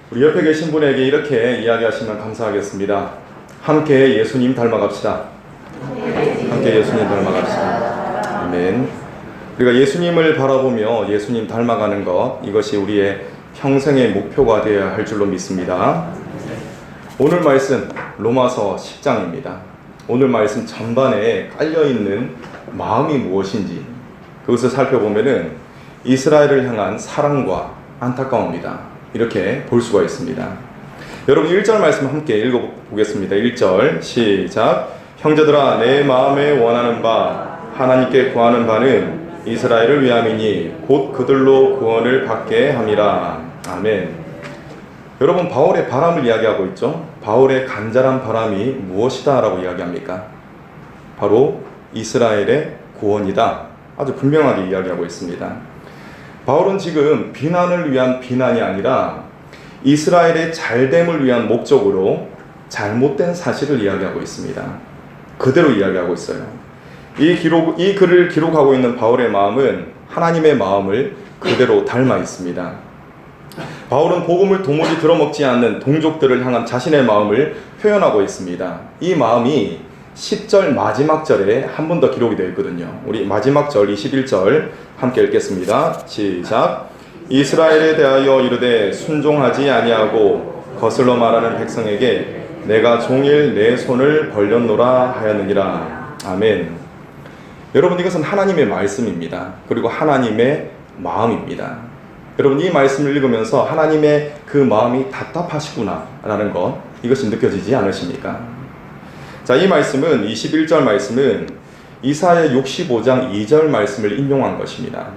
우리 옆에 계신 분에게 이렇게 이야기하시면 감사하겠습니다. 함께 예수님 닮아갑시다. 함께 예수님 닮아갑시다. 아멘. 우리가 예수님을 바라보며 예수님 닮아가는 것, 이것이 우리의 평생의 목표가 되어야 할 줄로 믿습니다. 오늘 말씀 로마서 10장입니다. 오늘 말씀 전반에 깔려있는 마음이 무엇인지 그것을 살펴보면은 이스라엘을 향한 사랑과 안타까움이다, 이렇게 볼 수가 있습니다. 여러분 1절 말씀 함께 읽어보겠습니다. 1절 시작. 형제들아, 내 마음에 원하는 바 하나님께 구하는 바는 이스라엘을 위함이니 곧 그들로 구원을 받게 함이라. 아멘. 여러분, 바울의 바람을 이야기하고 있죠. 바울의 간절한 바람이 무엇이다 라고 이야기합니까? 바로 이스라엘의 구원이다, 아주 분명하게 이야기하고 있습니다. 바울은 지금 비난을 위한 비난이 아니라 이스라엘의 잘됨을 위한 목적으로 잘못된 사실을 이야기하고 있습니다. 그대로 이야기하고 있어요. 이 글을 기록하고 있는 바울의 마음은 하나님의 마음을 그대로 닮아 있습니다. 바울은 복음을 도무지 들어먹지 않는 동족들을 향한 자신의 마음을 표현하고 있습니다. 이 마음이 10절 마지막 절에 한 번 더 기록이 되어 있거든요. 우리 마지막 절 21절 함께 읽겠습니다. 시작. 이스라엘에 대하여 이르되 순종하지 아니하고 거슬러 말하는 백성에게 내가 종일 내 손을 벌렸노라 하였느니라. 아멘. 여러분, 이것은 하나님의 말씀입니다. 그리고 하나님의 마음입니다. 여러분, 이 말씀을 읽으면서 하나님의 그 마음이 답답하시구나 라는 것, 이것이 느껴지지 않으십니까? 자, 이 말씀은 21절 말씀은 이사야 65장 2절 말씀을 인용한 것입니다.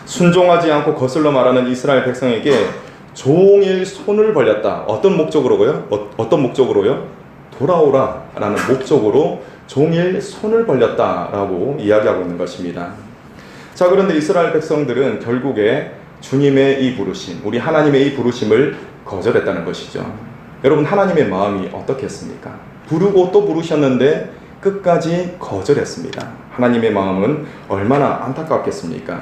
순종하지 않고 거슬러 말하는 이스라엘 백성에게 종일 손을 벌렸다. 어떤 목적으로요? 어떤 목적으로요? 돌아오라 라는 목적으로 종일 손을 벌렸다라고 이야기하고 있는 것입니다. 자, 그런데 이스라엘 백성들은 결국에 주님의 이 부르심, 우리 하나님의 이 부르심을 거절했다는 것이죠. 여러분, 하나님의 마음이 어떻겠습니까? 부르고 또 부르셨는데 끝까지 거절했습니다. 하나님의 마음은 얼마나 안타깝겠습니까?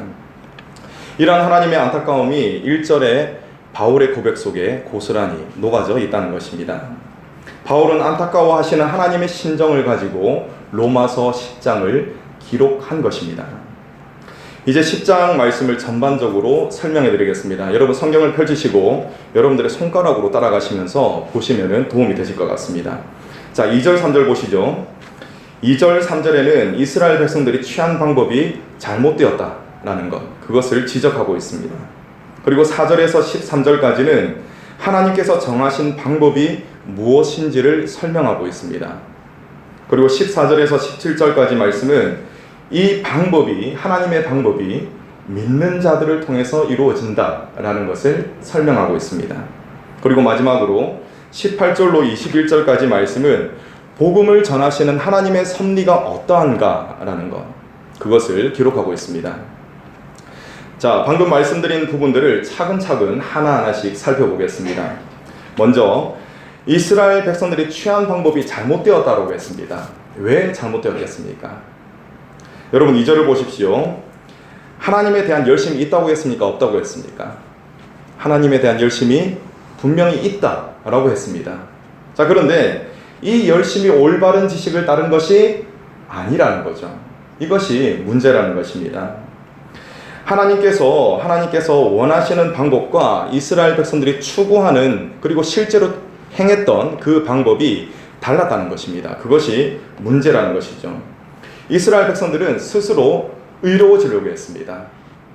이러한 하나님의 안타까움이 1절의 바울의 고백 속에 고스란히 녹아져 있다는 것입니다. 바울은 안타까워하시는 하나님의 심정을 가지고 로마서 10장을 기록한 것입니다. 이제 10장 말씀을 전반적으로 설명해 드리겠습니다. 여러분, 성경을 펼치시고 여러분들의 손가락으로 따라가시면서 보시면 도움이 되실 것 같습니다. 자, 2절 3절 보시죠. 2절 3절에는 이스라엘 백성들이 취한 방법이 잘못되었다라는 것, 그것을 지적하고 있습니다. 그리고 4절에서 13절까지는 하나님께서 정하신 방법이 무엇인지를 설명하고 있습니다. 그리고 14절에서 17절까지 말씀은 이 방법이, 하나님의 방법이 믿는 자들을 통해서 이루어진다라는 것을 설명하고 있습니다. 그리고 마지막으로 18절로 21절까지 말씀은 복음을 전하시는 하나님의 섭리가 어떠한가라는 것, 그것을 기록하고 있습니다. 자, 방금 말씀드린 부분들을 차근차근 하나하나씩 살펴보겠습니다. 먼저 이스라엘 백성들이 취한 방법이 잘못되었다고 했습니다. 왜 잘못되었겠습니까? 여러분, 2절을 보십시오. 하나님에 대한 열심이 있다고 했습니까? 없다고 했습니까? 하나님에 대한 열심이 분명히 있다라고 했습니다. 자, 그런데 이 열심이 올바른 지식을 따른 것이 아니라는 거죠. 이것이 문제라는 것입니다. 하나님께서 원하시는 방법과 이스라엘 백성들이 추구하는, 그리고 실제로 행했던 그 방법이 달랐다는 것입니다. 그것이 문제라는 것이죠. 이스라엘 백성들은 스스로 의로워지려고 했습니다.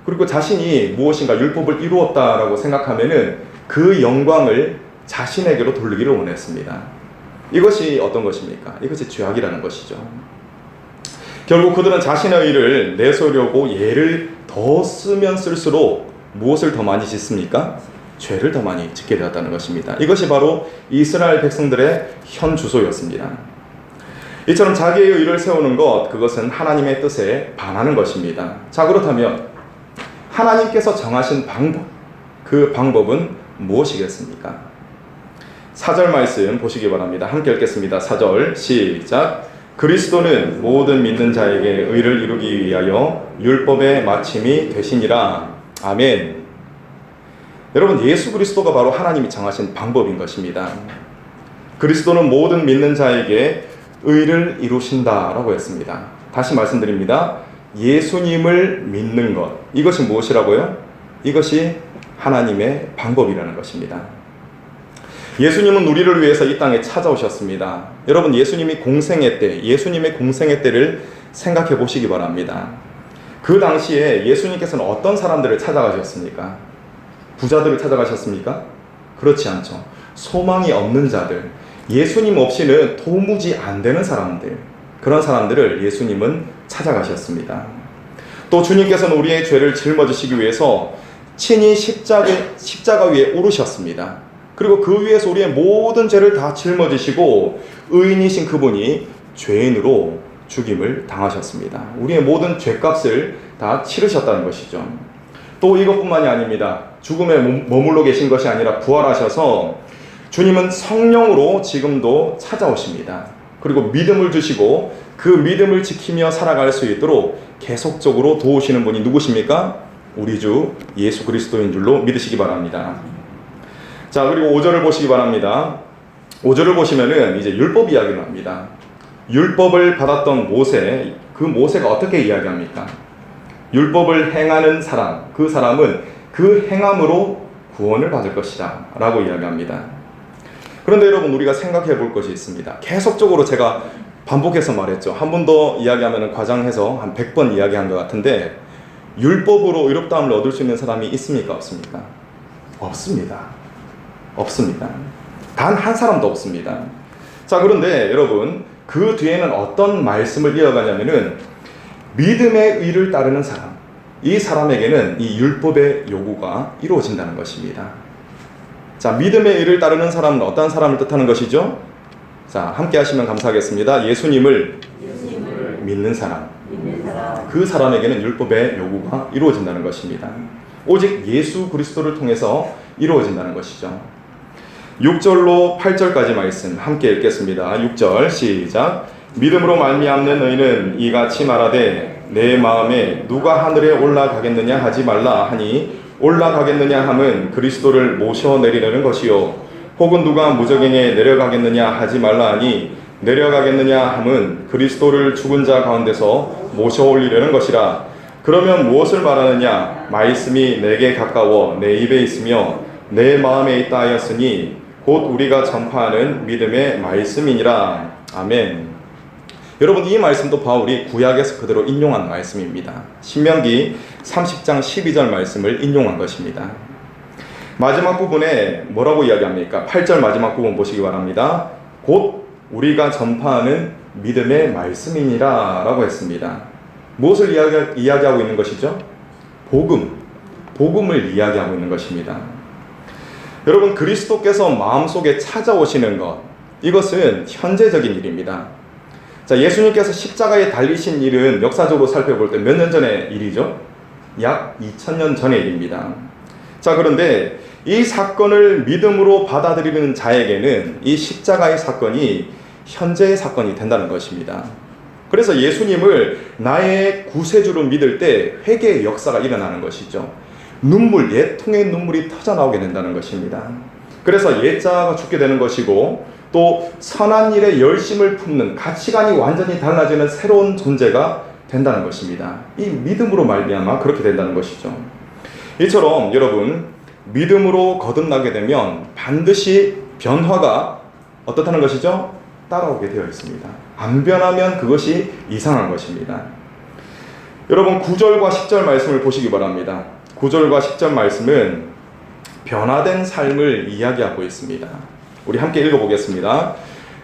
그리고 자신이 무엇인가 율법을 이루었다라고 생각하면은 그 영광을 자신에게로 돌리기를 원했습니다. 이것이 어떤 것입니까? 이것이 죄악이라는 것이죠. 결국 그들은 자신의 의를 내세우려고 예를 더 쓰면 쓸수록 무엇을 더 많이 짓습니까? 죄를 더 많이 짓게 되었다는 것입니다. 이것이 바로 이스라엘 백성들의 현 주소였습니다. 이처럼 자기의 의를 세우는 것, 그것은 하나님의 뜻에 반하는 것입니다. 자, 그렇다면 하나님께서 정하신 방법, 그 방법은 무엇이겠습니까? 4절 말씀 보시기 바랍니다. 함께 읽겠습니다. 4절 시작. 그리스도는 모든 믿는 자에게 의를 이루기 위하여 율법의 마침이 되시니라. 아멘. 여러분, 예수 그리스도가 바로 하나님이 정하신 방법인 것입니다. 그리스도는 모든 믿는 자에게 의를 이루신다라고 했습니다. 다시 말씀드립니다. 예수님을 믿는 것, 이것이 무엇이라고요? 이것이 하나님의 방법이라는 것입니다. 예수님은 우리를 위해서 이 땅에 찾아오셨습니다. 여러분, 예수님의 공생의 때를 생각해 보시기 바랍니다. 그 당시에 예수님께서는 어떤 사람들을 찾아가셨습니까? 부자들을 찾아가셨습니까? 그렇지 않죠. 소망이 없는 자들, 예수님 없이는 도무지 안 되는 사람들, 그런 사람들을 예수님은 찾아가셨습니다. 또 주님께서는 우리의 죄를 짊어지시기 위해서 친히 십자가 위에 오르셨습니다. 그리고 그 위에서 우리의 모든 죄를 다 짊어지시고 의인이신 그분이 죄인으로 죽임을 당하셨습니다. 우리의 모든 죄값을 다 치르셨다는 것이죠. 또 이것뿐만이 아닙니다. 죽음에 머물러 계신 것이 아니라 부활하셔서 주님은 성령으로 지금도 찾아오십니다. 그리고 믿음을 주시고 그 믿음을 지키며 살아갈 수 있도록 계속적으로 도우시는 분이 누구십니까? 우리 주 예수 그리스도인 줄로 믿으시기 바랍니다. 자, 그리고 5절을 보시기 바랍니다. 5절을 보시면은 이제 율법 이야기를 합니다. 율법을 받았던 모세, 그 모세가 어떻게 이야기합니까? 율법을 행하는 사람, 그 사람은 그 행함으로 구원을 받을 것이다 라고 이야기합니다. 그런데 여러분, 우리가 생각해 볼 것이 있습니다. 계속적으로 제가 반복해서 말했죠. 한 번 더 이야기하면 과장해서 한 100번 이야기한 것 같은데, 율법으로 의롭다함을 얻을 수 있는 사람이 있습니까? 없습니까? 없습니다. 없습니다. 단 한 사람도 없습니다. 자, 그런데 여러분, 그 뒤에는 어떤 말씀을 이어가냐면은 믿음의 의를 따르는 사람, 이 사람에게는 이 율법의 요구가 이루어진다는 것입니다. 자, 믿음의 의를 따르는 사람은 어떤 사람을 뜻하는 것이죠? 자, 함께 하시면 감사하겠습니다. 예수님을 믿는 사람, 그 사람에게는 율법의 요구가 이루어진다는 것입니다. 오직 예수 그리스도를 통해서 이루어진다는 것이죠. 6절로 8절까지 말씀 함께 읽겠습니다. 6절 시작. 믿음으로 말미암는 의는 이같이 말하되 내 마음에 누가 하늘에 올라가겠느냐 하지 말라 하니 올라가겠느냐 함은 그리스도를 모셔 내리려는 것이요 혹은 누가 무저갱에 내려가겠느냐 하지 말라 하니 내려가겠느냐 함은 그리스도를 죽은 자 가운데서 모셔 올리려는 것이라. 그러면 무엇을 말하느냐? 말씀이 내게 가까워 내 입에 있으며 내 마음에 있다 하였으니 곧 우리가 전파하는 믿음의 말씀이니라. 아멘. 여러분, 이 말씀도 바울이 구약에서 그대로 인용한 말씀입니다. 신명기 30장 12절 말씀을 인용한 것입니다. 마지막 부분에 뭐라고 이야기합니까? 8절 마지막 부분 보시기 바랍니다. 곧 우리가 전파하는 믿음의 말씀이니라 라고 했습니다. 무엇을 이야기하고 있는 것이죠? 복음을 이야기하고 있는 것입니다. 여러분, 그리스도께서 마음속에 찾아오시는 것, 이것은 현재적인 일입니다. 자, 예수님께서 십자가에 달리신 일은 역사적으로 살펴볼 때 몇 년 전의 일이죠? 약 2000년 전의 일입니다. 자, 그런데 이 사건을 믿음으로 받아들이는 자에게는 이 십자가의 사건이 현재의 사건이 된다는 것입니다. 그래서 예수님을 나의 구세주로 믿을 때 회개의 역사가 일어나는 것이죠. 옛 통의 눈물이 터져나오게 된다는 것입니다. 그래서 옛자가 죽게 되는 것이고 또 선한 일에 열심을 품는 가치관이 완전히 달라지는 새로운 존재가 된다는 것입니다. 이 믿음으로 말미암아 그렇게 된다는 것이죠. 이처럼 여러분, 믿음으로 거듭나게 되면 반드시 변화가 어떻다는 것이죠? 따라오게 되어 있습니다. 안 변하면 그것이 이상한 것입니다. 여러분, 9절과 10절 말씀을 보시기 바랍니다. 9절과 10절 말씀은 변화된 삶을 이야기하고 있습니다. 우리 함께 읽어보겠습니다.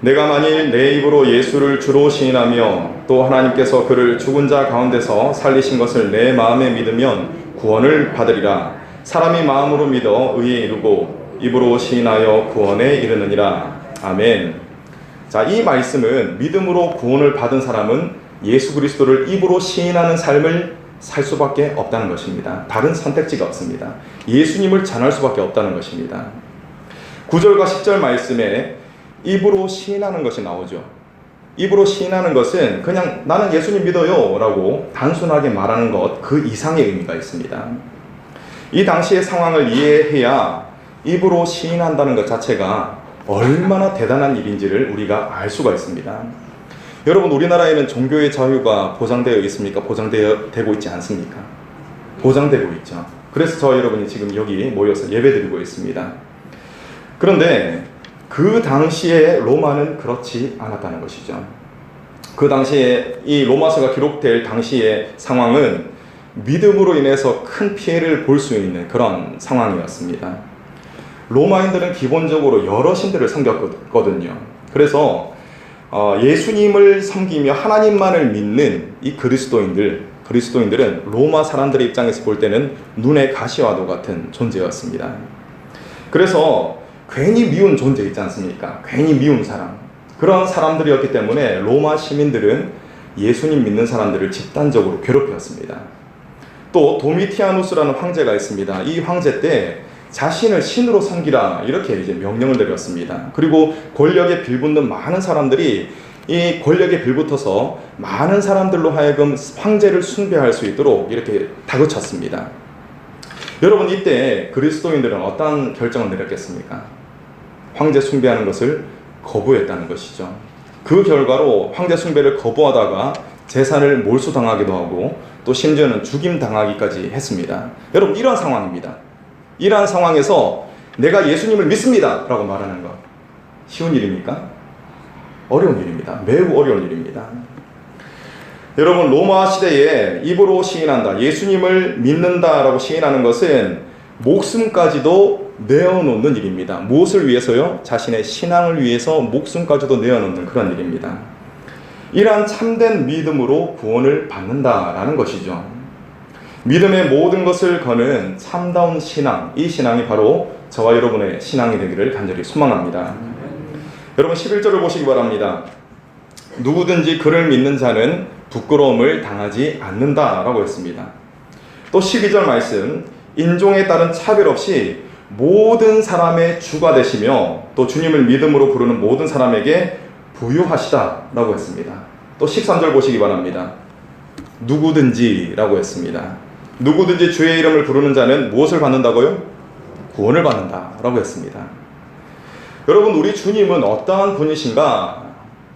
내가 만일 내 입으로 예수를 주로 시인하며 또 하나님께서 그를 죽은 자 가운데서 살리신 것을 내 마음에 믿으면 구원을 받으리라. 사람이 마음으로 믿어 의에 이르고 입으로 시인하여 구원에 이르느니라. 아멘. 자, 이 말씀은 믿음으로 구원을 받은 사람은 예수 그리스도를 입으로 시인하는 삶을 살 수밖에 없다는 것입니다. 다른 선택지가 없습니다. 예수님을 전할 수밖에 없다는 것입니다. 9절과 10절 말씀에 입으로 시인하는 것이 나오죠. 입으로 시인하는 것은 그냥 나는 예수님 믿어요 라고 단순하게 말하는 것, 그 이상의 의미가 있습니다. 이 당시의 상황을 이해해야 입으로 시인한다는 것 자체가 얼마나 대단한 일인지를 우리가 알 수가 있습니다. 여러분, 우리나라에는 종교의 자유가 보장되어 있습니까? 보장되고 있지 않습니까? 보장되고 있죠. 그래서 저 여러분이 지금 여기 모여서 예배드리고 있습니다. 그런데 그 당시에 로마는 그렇지 않았다는 것이죠. 그 당시에 이 로마서가 기록될 당시의 상황은 믿음으로 인해서 큰 피해를 볼 수 있는 그런 상황이었습니다. 로마인들은 기본적으로 여러 신들을 섬겼거든요. 그래서 예수님을 섬기며 하나님만을 믿는 이 그리스도인들은 로마 사람들의 입장에서 볼 때는 눈의 가시와도 같은 존재였습니다. 그래서 괜히 미운 존재 있지 않습니까? 괜히 미운 사람. 그런 사람들이었기 때문에 로마 시민들은 예수님 믿는 사람들을 집단적으로 괴롭혔습니다. 또 도미티아누스라는 황제가 있습니다. 이 황제 때 자신을 신으로 섬기라 이렇게 이제 명령을 내렸습니다. 그리고 권력에 빌붙는 많은 사람들이 이 권력에 빌붙어서 많은 사람들로 하여금 황제를 숭배할 수 있도록 이렇게 다그쳤습니다. 여러분, 이때 그리스도인들은 어떤 결정을 내렸겠습니까? 황제 숭배하는 것을 거부했다는 것이죠. 그 결과로 황제 숭배를 거부하다가 재산을 몰수당하기도 하고 또 심지어는 죽임당하기까지 했습니다. 여러분, 이런 상황입니다. 이러한 상황에서 내가 예수님을 믿습니다 라고 말하는 것 쉬운 일입니까? 어려운 일입니다. 매우 어려운 일입니다. 여러분, 로마 시대에 입으로 시인한다, 예수님을 믿는다 라고 시인하는 것은 목숨까지도 내어놓는 일입니다. 무엇을 위해서요? 자신의 신앙을 위해서 목숨까지도 내어놓는 그런 일입니다. 이러한 참된 믿음으로 구원을 받는다라는 것이죠. 믿음의 모든 것을 거는 참다운 신앙, 이 신앙이 바로 저와 여러분의 신앙이 되기를 간절히 소망합니다. 여러분, 11절을 보시기 바랍니다. 누구든지 그를 믿는 자는 부끄러움을 당하지 않는다라고 했습니다. 또 12절 말씀, 인종에 따른 차별 없이 모든 사람의 주가 되시며 또 주님을 믿음으로 부르는 모든 사람에게 부유하시다라고 했습니다. 또 13절 보시기 바랍니다. 누구든지라고 했습니다. 누구든지 주의 이름을 부르는 자는 무엇을 받는다고요? 구원을 받는다라고 했습니다. 여러분, 우리 주님은 어떠한 분이신가?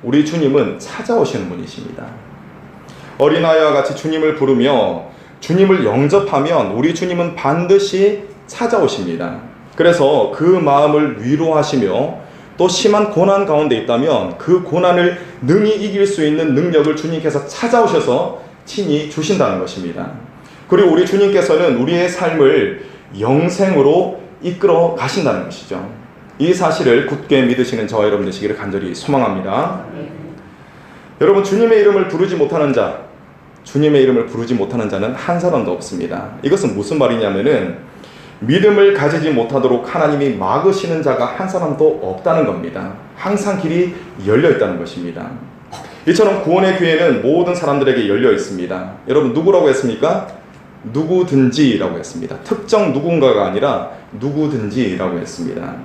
우리 주님은 찾아오시는 분이십니다. 어린아이와 같이 주님을 부르며 주님을 영접하면 우리 주님은 반드시 찾아오십니다. 그래서 그 마음을 위로하시며 또 심한 고난 가운데 있다면 그 고난을 능히 이길 수 있는 능력을 주님께서 찾아오셔서 친히 주신다는 것입니다. 그리고 우리 주님께서는 우리의 삶을 영생으로 이끌어 가신다는 것이죠. 이 사실을 굳게 믿으시는 저와 여러분 되시기를 간절히 소망합니다. 여러분, 주님의 이름을 부르지 못하는 자는 한 사람도 없습니다. 이것은 무슨 말이냐면은 믿음을 가지지 못하도록 하나님이 막으시는 자가 한 사람도 없다는 겁니다. 항상 길이 열려 있다는 것입니다. 이처럼 구원의 기회는 모든 사람들에게 열려 있습니다. 여러분, 누구라고 했습니까? 누구든지라고 했습니다. 특정 누군가가 아니라 누구든지라고 했습니다.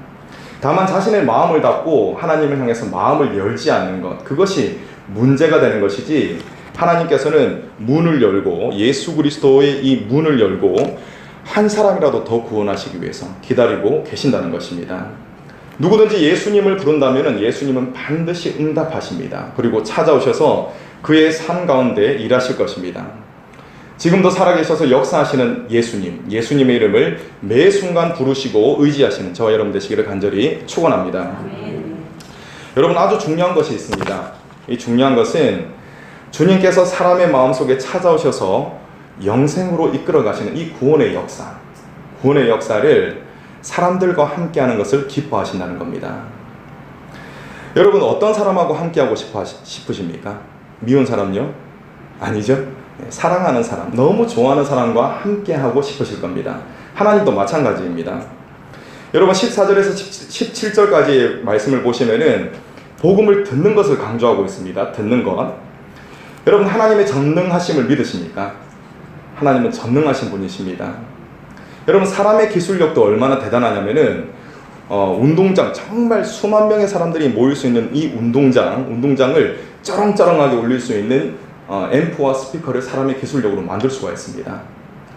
다만 자신의 마음을 닫고 하나님을 향해서 마음을 열지 않는 것, 그것이 문제가 되는 것이지, 하나님께서는 문을 열고 예수 그리스도의 이 문을 열고 한 사람이라도 더 구원하시기 위해서 기다리고 계신다는 것입니다. 누구든지 예수님을 부른다면 예수님은 반드시 응답하십니다. 그리고 찾아오셔서 그의 삶 가운데 일하실 것입니다. 지금도 살아계셔서 역사하시는 예수님의 이름을 매 순간 부르시고 의지하시는 저와 여러분 되시기를 간절히 축원합니다. 여러분, 아주 중요한 것이 있습니다. 이 중요한 것은 주님께서 사람의 마음속에 찾아오셔서 영생으로 이끌어 가시는 이 구원의 역사를 사람들과 함께하는 것을 기뻐하신다는 겁니다. 여러분, 어떤 사람하고 함께하고 싶으십니까? 미운 사람요? 아니죠? 사랑하는 사람, 너무 좋아하는 사람과 함께하고 싶으실 겁니다. 하나님도 마찬가지입니다. 여러분, 14절에서 17절까지의 말씀을 보시면은 복음을 듣는 것을 강조하고 있습니다. 듣는 것. 여러분, 하나님의 전능하심을 믿으십니까? 하나님은 전능하신 분이십니다. 여러분, 사람의 기술력도 얼마나 대단하냐면은 운동장, 정말 수만 명의 사람들이 모일 수 있는 이 운동장을 쩌렁쩌렁하게 울릴 수 있는 앰프와 스피커를 사람의 기술력으로 만들 수가 있습니다.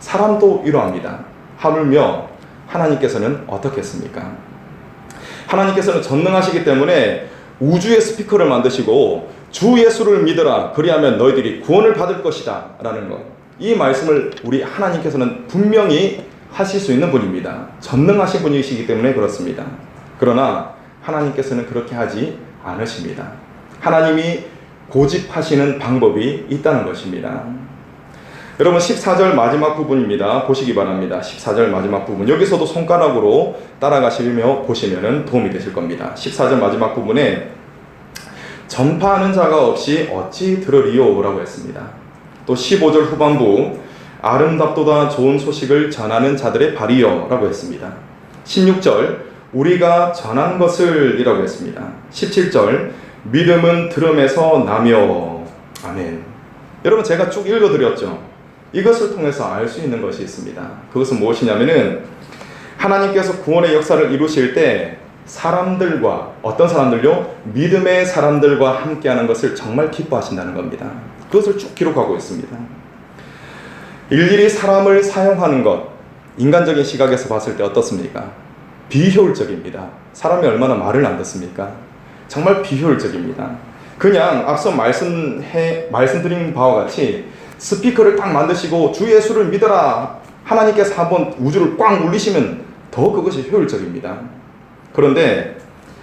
사람도 이러합니다. 하물며 하나님께서는 어떻겠습니까? 하나님께서는 전능하시기 때문에 우주의 스피커를 만드시고 주 예수를 믿어라 그리하면 너희들이 구원을 받을 것이다 라는 것, 이 말씀을 우리 하나님께서는 분명히 하실 수 있는 분입니다. 전능하신 분이시기 때문에 그렇습니다. 그러나 하나님께서는 그렇게 하지 않으십니다. 하나님이 고집하시는 방법이 있다는 것입니다. 여러분 14절 마지막 부분입니다. 보시기 바랍니다. 14절 마지막 부분, 여기서도 손가락으로 따라가시며 보시면 도움이 되실 겁니다. 14절 마지막 부분에 전파하는 자가 없이 어찌 들으리요 라고 했습니다. 또 15절 후반부 아름답도다 좋은 소식을 전하는 자들의 발이요 라고 했습니다. 16절 우리가 전한 것을 이라고 했습니다. 17절 믿음은 들음에서 나며. 아멘. 여러분 제가 쭉 읽어드렸죠. 이것을 통해서 알 수 있는 것이 있습니다. 그것은 무엇이냐면은 하나님께서 구원의 역사를 이루실 때 사람들과, 어떤 사람들요? 믿음의 사람들과 함께하는 것을 정말 기뻐하신다는 겁니다. 그것을 쭉 기록하고 있습니다. 일일이 사람을 사용하는 것, 인간적인 시각에서 봤을 때 어떻습니까? 비효율적입니다. 사람이 얼마나 말을 안 듣습니까? 정말 비효율적입니다. 그냥 앞서 말씀드린 바와 같이 스피커를 딱 만드시고 주 예수를 믿어라, 하나님께서 한번 우주를 꽉 울리시면 더 그것이 효율적입니다. 그런데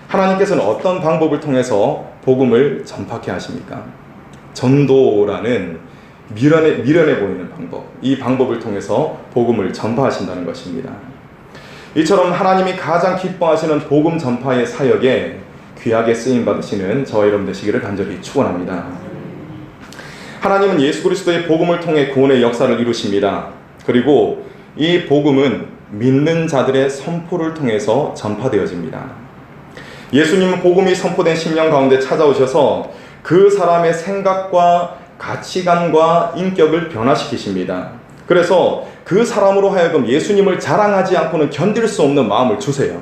하나님께서는 어떤 방법을 통해서 복음을 전파케 하십니까? 전도라는 미련해 보이는 방법, 이 방법을 통해서 복음을 전파하신다는 것입니다. 이처럼 하나님이 가장 기뻐하시는 복음 전파의 사역에 귀하게 쓰임 받으시는 저와 여러분 되시기를 간절히 축원합니다. 하나님은 예수 그리스도의 복음을 통해 구원의 역사를 이루십니다. 그리고 이 복음은 믿는 자들의 선포를 통해서 전파되어집니다. 예수님은 복음이 선포된 심령 가운데 찾아오셔서 그 사람의 생각과 가치관과 인격을 변화시키십니다. 그래서 그 사람으로 하여금 예수님을 자랑하지 않고는 견딜 수 없는 마음을 주세요.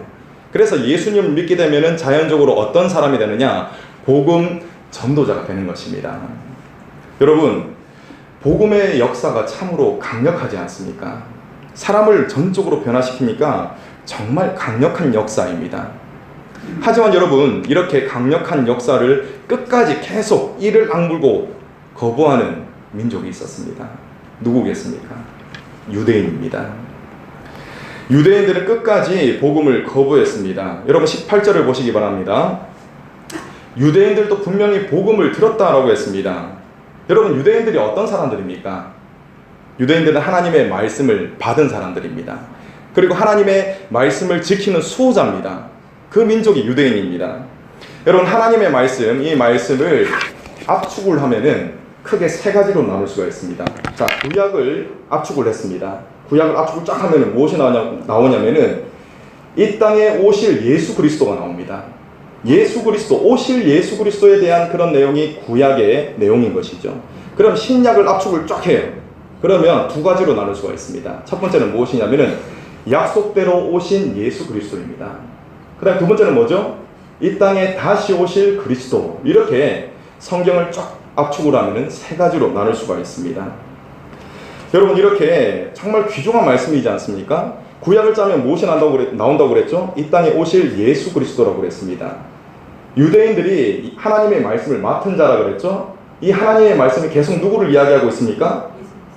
그래서 예수님을 믿게 되면 자연적으로 어떤 사람이 되느냐? 복음 전도자가 되는 것입니다. 여러분, 복음의 역사가 참으로 강력하지 않습니까? 사람을 전적으로 변화시키니까 정말 강력한 역사입니다. 하지만 여러분, 이렇게 강력한 역사를 끝까지 계속 이를 악물고 거부하는 민족이 있었습니다. 누구겠습니까? 유대인입니다. 유대인들은 끝까지 복음을 거부했습니다. 여러분 18절을 보시기 바랍니다. 유대인들도 분명히 복음을 들었다라고 했습니다. 여러분 유대인들이 어떤 사람들입니까? 유대인들은 하나님의 말씀을 받은 사람들입니다. 그리고 하나님의 말씀을 지키는 수호자입니다. 그 민족이 유대인입니다. 여러분 하나님의 말씀, 이 말씀을 압축을 하면은 크게 세 가지로 나눌 수가 있습니다. 자, 구약을 압축을 했습니다. 구약을 압축을 쫙 하면은 무엇이 나오냐면은 이 땅에 오실 예수 그리스도가 나옵니다. 예수 그리스도, 오실 예수 그리스도에 대한 그런 내용이 구약의 내용인 것이죠. 그럼 신약을 압축을 쫙 해요. 그러면 두 가지로 나눌 수가 있습니다. 첫 번째는 무엇이냐면은 약속대로 오신 예수 그리스도입니다. 그 다음 두 번째는 뭐죠? 이 땅에 다시 오실 그리스도. 이렇게 성경을 쫙 압축을 하면은 세 가지로 나눌 수가 있습니다. 여러분 이렇게 정말 귀중한 말씀이지 않습니까? 구약을 짜면 무엇이 나온다고 그랬죠? 이 땅에 오실 예수 그리스도라고 그랬습니다. 유대인들이 하나님의 말씀을 맡은 자라 그랬죠? 이 하나님의 말씀이 계속 누구를 이야기하고 있습니까?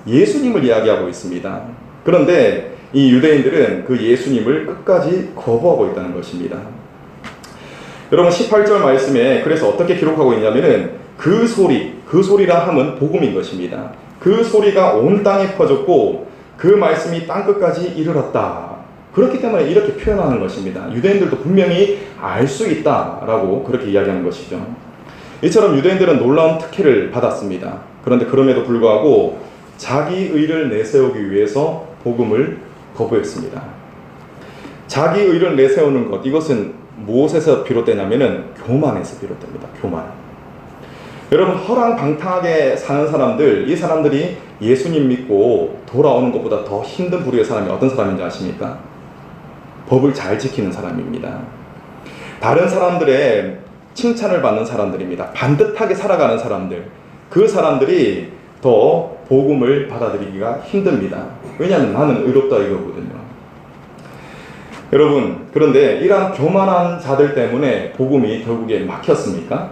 예수님을 이야기하고 있습니다. 그런데 이 유대인들은 그 예수님을 끝까지 거부하고 있다는 것입니다. 여러분 18절 말씀에 그래서 어떻게 기록하고 있냐면은 그 소리라 함은 복음인 것입니다. 그 소리가 온 땅에 퍼졌고 그 말씀이 땅끝까지 이르렀다. 그렇기 때문에 이렇게 표현하는 것입니다. 유대인들도 분명히 알 수 있다라고 그렇게 이야기하는 것이죠. 이처럼 유대인들은 놀라운 특혜를 받았습니다. 그런데 그럼에도 불구하고 자기 의를 내세우기 위해서 복음을 거부했습니다. 자기 의를 내세우는 것, 이것은 무엇에서 비롯되냐면은 교만에서 비롯됩니다. 교만. 여러분 허랑방탕하게 사는 사람들, 이 사람들이 예수님 믿고 돌아오는 것보다 더 힘든 부류의 사람이 어떤 사람인지 아십니까? 법을 잘 지키는 사람입니다. 다른 사람들의 칭찬을 받는 사람들입니다. 반듯하게 살아가는 사람들, 그 사람들이 더 복음을 받아들이기가 힘듭니다. 왜냐하면 나는 의롭다 이거거든요. 여러분, 그런데 이러한 교만한 자들 때문에 복음이 결국에 막혔습니까?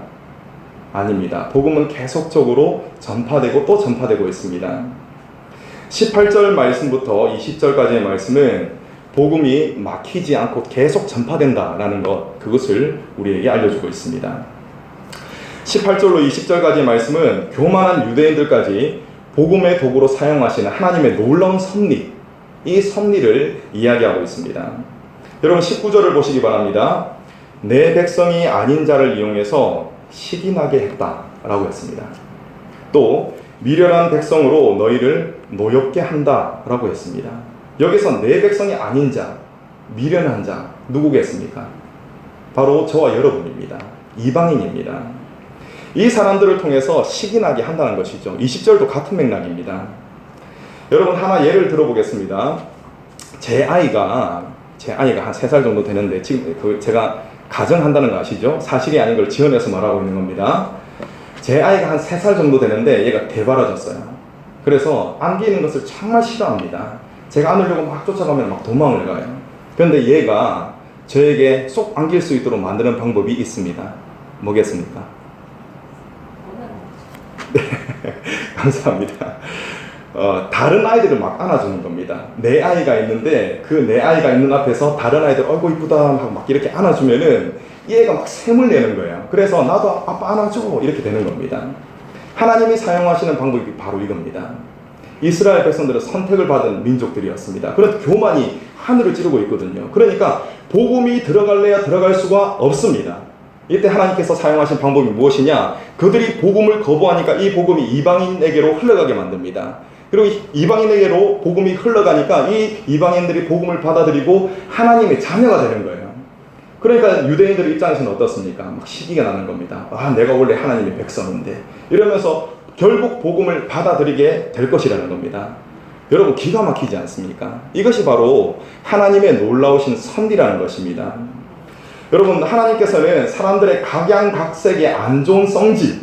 아닙니다. 복음은 계속적으로 전파되고 또 전파되고 있습니다. 18절 말씀부터 20절까지의 말씀은 복음이 막히지 않고 계속 전파된다라는 것, 그것을 우리에게 알려주고 있습니다. 18절로 20절까지의 말씀은 교만한 유대인들까지 복음의 도구로 사용하시는 하나님의 놀라운 섭리, 이 섭리를 이야기하고 있습니다. 여러분 19절을 보시기 바랍니다. 내 백성이 아닌 자를 이용해서 시기나게 했다라고 했습니다. 또 미련한 백성으로 너희를 노엽게 한다라고 했습니다. 여기서 내 백성이 아닌 자, 미련한 자 누구겠습니까? 바로 저와 여러분입니다. 이방인입니다. 이 사람들을 통해서 시기나게 한다는 것이죠. 20절도 같은 맥락입니다. 여러분 하나 예를 들어보겠습니다. 제 아이가 한 3살 정도 되는데 지금 제가 가정한다는 거 아시죠? 사실이 아닌 걸 지어내서 말하고 있는 겁니다. 제 아이가 한 3살 정도 되는데 얘가 대바라졌어요. 그래서 안기는 것을 정말 싫어합니다. 제가 안으려고 막 쫓아가면 막 도망을 가요. 그런데 얘가 저에게 쏙 안길 수 있도록 만드는 방법이 있습니다. 뭐겠습니까? 네, 감사합니다. 다른 아이들을 막 안아주는 겁니다. 내 아이가 있는데 그 내 아이가 있는 앞에서 다른 아이들 어이구 이쁘다 하고 막 이렇게 안아주면은 얘가 막 샘을 내는 거예요. 그래서 나도 아빠 안아줘 이렇게 되는 겁니다. 하나님이 사용하시는 방법이 바로 이겁니다. 이스라엘 백성들은 선택을 받은 민족들이었습니다. 그런데 교만이 하늘을 찌르고 있거든요. 그러니까 복음이 들어갈래야 들어갈 수가 없습니다. 이때 하나님께서 사용하신 방법이 무엇이냐? 그들이 복음을 거부하니까 이 복음이 이방인에게로 흘러가게 만듭니다. 그리고 이방인에게로 복음이 흘러가니까 이 이방인들이 복음을 받아들이고 하나님의 자녀가 되는 거예요. 그러니까 유대인들 입장에서는 어떻습니까? 막 시기가 나는 겁니다. 아, 내가 원래 하나님의 백성인데 이러면서 결국 복음을 받아들이게 될 것이라는 겁니다. 여러분 기가 막히지 않습니까? 이것이 바로 하나님의 놀라우신 섭리라는 것입니다. 여러분 하나님께서는 사람들의 각양각색의 안 좋은 성질,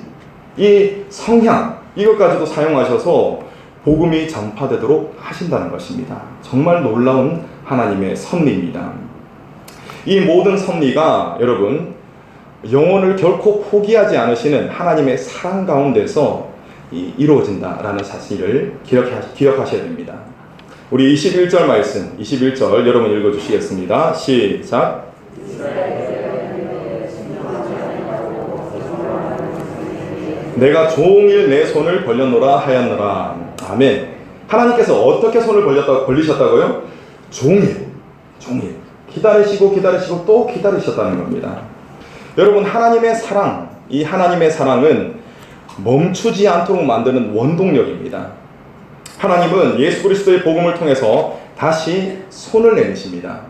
이 성향, 이것까지도 사용하셔서 복음이 전파되도록 하신다는 것입니다. 정말 놀라운 하나님의 섭리입니다. 이 모든 섭리가 여러분 영혼을 결코 포기하지 않으시는 하나님의 사랑 가운데서 이루어진다라는 사실을 기억하셔야 됩니다. 우리 21절 말씀, 21절 여러분 읽어주시겠습니다. 시작. 내가 종일 내 손을 벌렸노라 하였노라. 아멘. 하나님께서 어떻게 손을 벌리셨다고요? 종일 기다리시고 또 기다리셨다는 겁니다. 여러분 하나님의 사랑, 이 하나님의 사랑은 멈추지 않도록 만드는 원동력입니다. 하나님은 예수 그리스도의 복음을 통해서 다시 손을 내미십니다.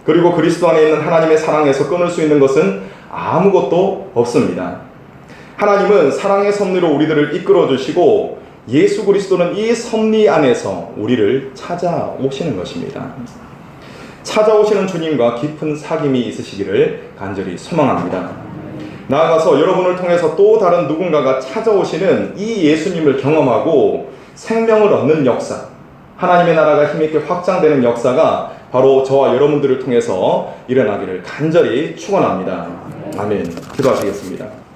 그리고 그리스도 안에 있는 하나님의 사랑에서 끊을 수 있는 것은 아무것도 없습니다. 하나님은 사랑의 섭리로 우리들을 이끌어 주시고 예수 그리스도는 이 섭리 안에서 우리를 찾아오시는 것입니다. 찾아오시는 주님과 깊은 사귐이 있으시기를 간절히 소망합니다. 나아가서 여러분을 통해서 또 다른 누군가가 찾아오시는 이 예수님을 경험하고 생명을 얻는 역사, 하나님의 나라가 힘있게 확장되는 역사가 바로 저와 여러분들을 통해서 일어나기를 간절히 축원합니다. 아멘. 기도하시겠습니다.